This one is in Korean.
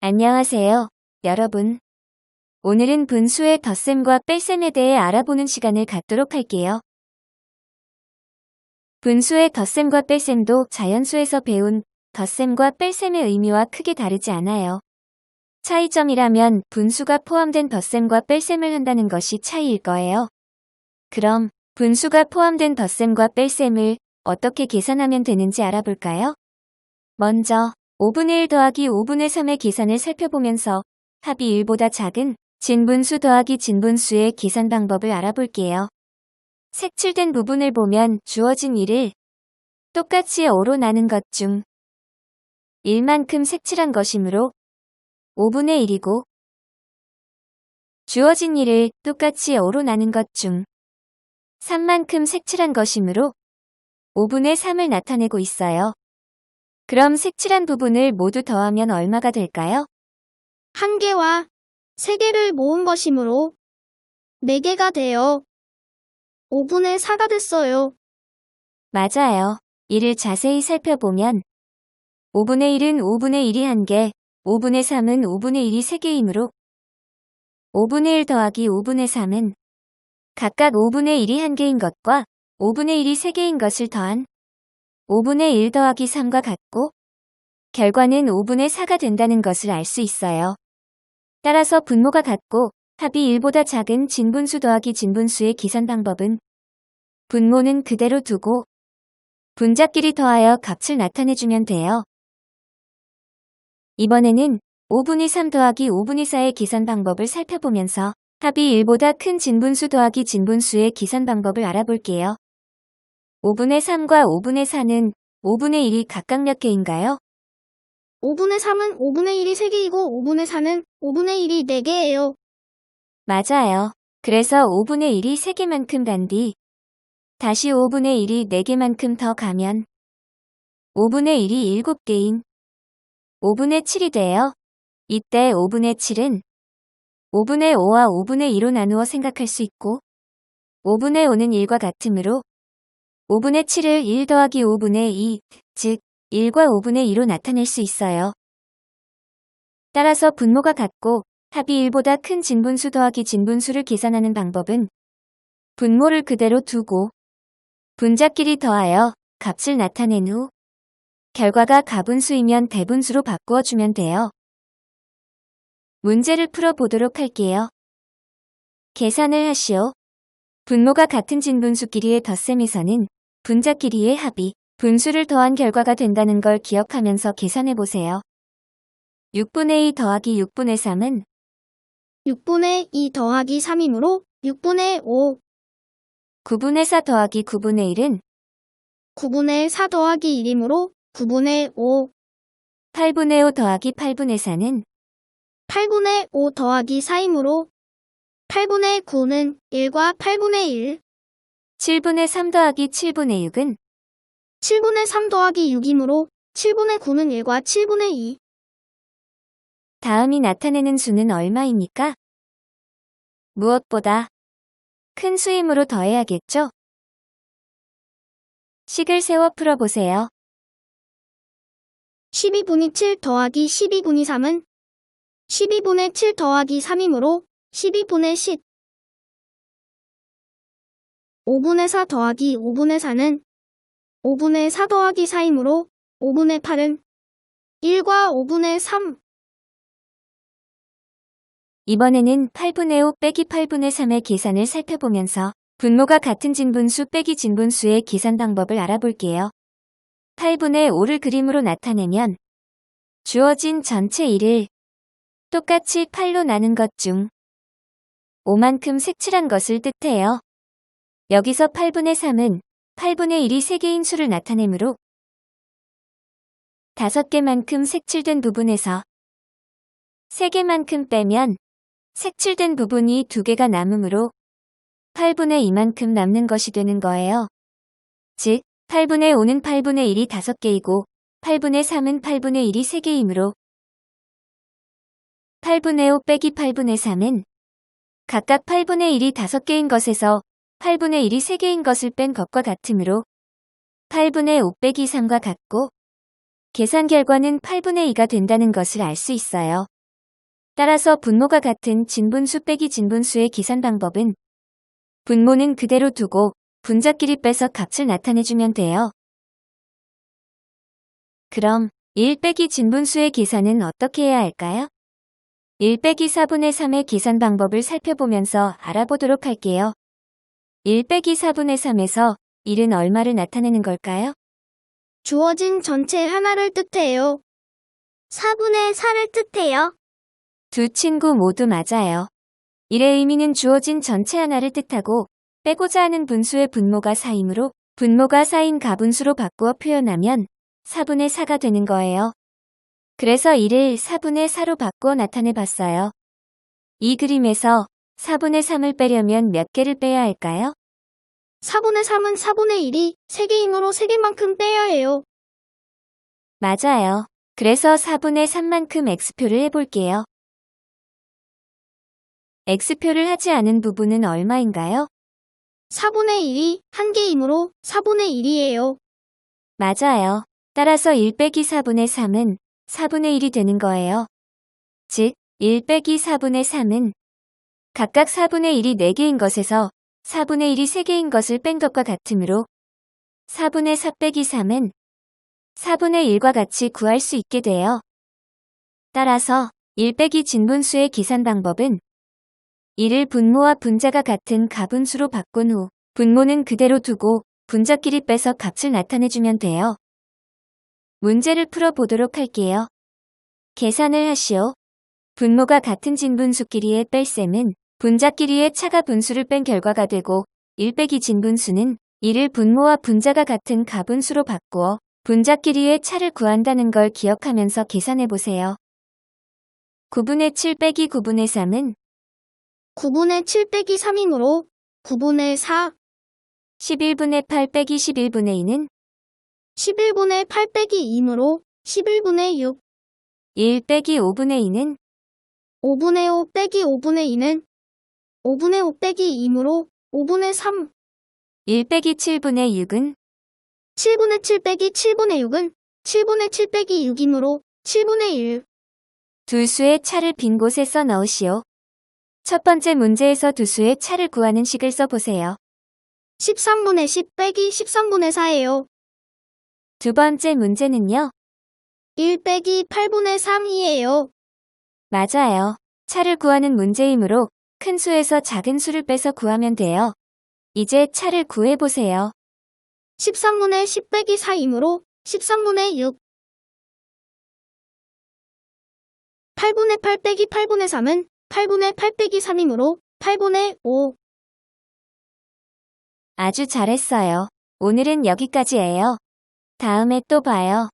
안녕하세요, 여러분. 오늘은 분수의 덧셈과 뺄셈에 대해 알아보는 시간을 갖도록 할게요. 분수의 덧셈과 뺄셈도 자연수에서 배운 덧셈과 뺄셈의 의미와 크게 다르지 않아요. 차이점이라면 분수가 포함된 덧셈과 뺄셈을 한다는 것이 차이일 거예요. 그럼 분수가 포함된 덧셈과 뺄셈을 어떻게 계산하면 되는지 알아볼까요? 먼저 5분의 1 더하기 5분의 3의 계산을 살펴보면서 합이 1보다 작은 진분수 더하기 진분수의 계산 방법을 알아볼게요. 색칠된 부분을 보면 주어진 1을 똑같이 5로 나눈 것 중 1만큼 색칠한 것이므로 5분의 1이고 주어진 1을 똑같이 5로 나눈 것 중 3만큼 색칠한 것이므로 5분의 3을 나타내고 있어요. 그럼 색칠한 부분을 모두 더하면 얼마가 될까요? 1개와 3개를 모은 것이므로 4개가 되어 5분의 4가 됐어요. 맞아요. 이를 자세히 살펴보면 5분의 1은 5분의 1이 1개, 5분의 3은 5분의 1이 3개이므로 5분의 1 더하기 5분의 3은 각각 5분의 1이 1개인 것과 5분의 1이 3개인 것을 더한 5분의 1 더하기 3과 같고 결과는 5분의 4가 된다는 것을 알 수 있어요. 따라서 분모가 같고 합이 1보다 작은 진분수 더하기 진분수의 계산 방법은 분모는 그대로 두고 분자끼리 더하여 값을 나타내주면 돼요. 이번에는 5분의 3 더하기 5분의 4의 계산 방법을 살펴보면서 합이 1보다 큰 진분수 더하기 진분수의 계산 방법을 알아볼게요. 5분의 3과 5분의 4는 5분의 1이 각각 몇 개인가요? 5분의 3은 5분의 1이 3개이고 5분의 4는 5분의 1이 4개예요. 맞아요. 그래서 5분의 1이 3개만큼 간 뒤 다시 5분의 1이 4개만큼 더 가면 5분의 1이 7개인 5분의 7이 돼요. 이때 5분의 7은 5분의 5와 5분의 2로 나누어 생각할 수 있고 5분의 5는 1과 같으므로 5분의 7을 1 더하기 5분의 2, 즉 1과 5분의 2로 나타낼 수 있어요. 따라서 분모가 같고 합이 1보다 큰 진분수 더하기 진분수를 계산하는 방법은 분모를 그대로 두고 분자끼리 더하여 값을 나타낸 후 결과가 가분수이면 대분수로 바꾸어 주면 돼요. 문제를 풀어보도록 할게요. 계산을 하시오. 분모가 같은 진분수끼리의 덧셈에서는 분자끼리의 합이 분수를 더한 결과가 된다는 걸 기억하면서 계산해보세요. 6분의 2 더하기 6분의 3은 6분의 2 더하기 3이므로 6분의 5. 9분의 4 더하기 9분의 1은 9분의 4 더하기 1이므로 9분의 5. 8분의 5 더하기 8분의 4는 8분의 5 더하기 4이므로 8분의 9는 1과 8분의 1. 7분의 3 더하기 7분의 6은 7분의 3 더하기 6이므로 7분의 9는 1과 7분의 2. 다음이 나타내는 수는 얼마입니까? 무엇보다 큰 수이므로 더해야겠죠? 식을 세워 풀어보세요. 12분의 7 더하기 12분의 3은 12분의 7 더하기 3이므로 12분의 10. 5분의 4 더하기 5분의 4는 5분의 4 더하기 4이므로 5분의 8은 1과 5분의 3. 이번에는 8분의 5 빼기 8분의 3의 계산을 살펴보면서 분모가 같은 진분수 빼기 진분수의 계산 방법을 알아볼게요. 8분의 5를 그림으로 나타내면 주어진 전체 1을 똑같이 8로 나눈 것 중 5만큼 색칠한 것을 뜻해요. 여기서 8분의 3은 8분의 1이 3개인 수를 나타내므로 5개만큼 색칠된 부분에서 3개만큼 빼면 색칠된 부분이 2개가 남으므로 8분의 2만큼 남는 것이 되는 거예요. 즉, 8분의 5는 8분의 1이 5개이고 8분의 3은 8분의 1이 3개이므로 8분의 5 빼기 8분의 3은 각각 8분의 1이 5개인 것에서 8분의 1이 3개인 것을 뺀 것과 같으므로 8분의 5 빼기 3과 같고 계산 결과는 8분의 2가 된다는 것을 알 수 있어요. 따라서 분모가 같은 진분수 빼기 진분수의 계산 방법은 분모는 그대로 두고 분자끼리 빼서 값을 나타내주면 돼요. 그럼 1 빼기 진분수의 계산은 어떻게 해야 할까요? 1 빼기 4분의 3의 계산 방법을 살펴보면서 알아보도록 할게요. 1 빼기 4분의 3에서 1은 얼마를 나타내는 걸까요? 주어진 전체 하나를 뜻해요. 4분의 4를 뜻해요. 두 친구 모두 맞아요. 1의 의미는 주어진 전체 하나를 뜻하고 빼고자 하는 분수의 분모가 4이므로 분모가 4인 가분수로 바꾸어 표현하면 4분의 4가 되는 거예요. 그래서 1을 4분의 4로 바꾸어 나타내 봤어요. 이 그림에서 4분의 3을 빼려면 몇 개를 빼야 할까요? 4분의 3은 4분의 1이 3개이므로 3개만큼 빼야 해요. 맞아요. 그래서 4분의 3만큼 X표를 해볼게요. X표를 하지 않은 부분은 얼마인가요? 4분의 1이 1개이므로 4분의 1이에요. 맞아요. 따라서 1 빼기 4분의 3은 4분의 1이 되는 거예요. 즉, 1 빼기 4분의 3은 각각 4분의 1이 4개인 것에서 4분의 1이 3개인 것을 뺀 것과 같으므로 4분의 4 빼기 3은 4분의 1과 같이 구할 수 있게 돼요. 따라서 1 빼기 진분수의 계산 방법은 1을 분모와 분자가 같은 가분수로 바꾼 후 분모는 그대로 두고 분자끼리 빼서 값을 나타내주면 돼요. 문제를 풀어보도록 할게요. 계산을 하시오. 분모가 같은 진분수끼리의 뺄셈은 분자끼리의 차가 분수를 뺀 결과가 되고 1 빼기 진분수는 1을 분모와 분자가 같은 가분수로 바꾸어 분자끼리의 차를 구한다는 걸 기억하면서 계산해보세요. 9분의 7 빼기 9분의 3은 9분의 7 빼기 3이므로 9분의 4, 11분의 8 빼기 11분의 2는 11분의 8 빼기 2이므로 11분의 6, 1 빼기 5분의 2는 5분의 5 빼기 5분의 2는 5분의 5 빼기 2이므로 5분의 3, 1 빼기 7분의 6은 7분의 7 빼기 7분의 6은 7분의 7 빼기 6이므로 7분의 1. 두 수의 차를 빈 곳에 써 넣으시오. 첫 번째 문제에서 두 수의 차를 구하는 식을 써보세요. 13분의 10 빼기 13분의 4예요. 두 번째 문제는요. 1 빼기 8분의 3이에요. 맞아요. 차를 구하는 문제이므로 큰 수에서 작은 수를 빼서 구하면 돼요. 이제 차를 구해보세요. 13분의 10 빼기 4이므로 13분의 6. 8분의 8 빼기 8분의 3은 8분의 8 빼기 3이므로 8분의 5. 아주 잘했어요. 오늘은 여기까지예요. 다음에 또 봐요.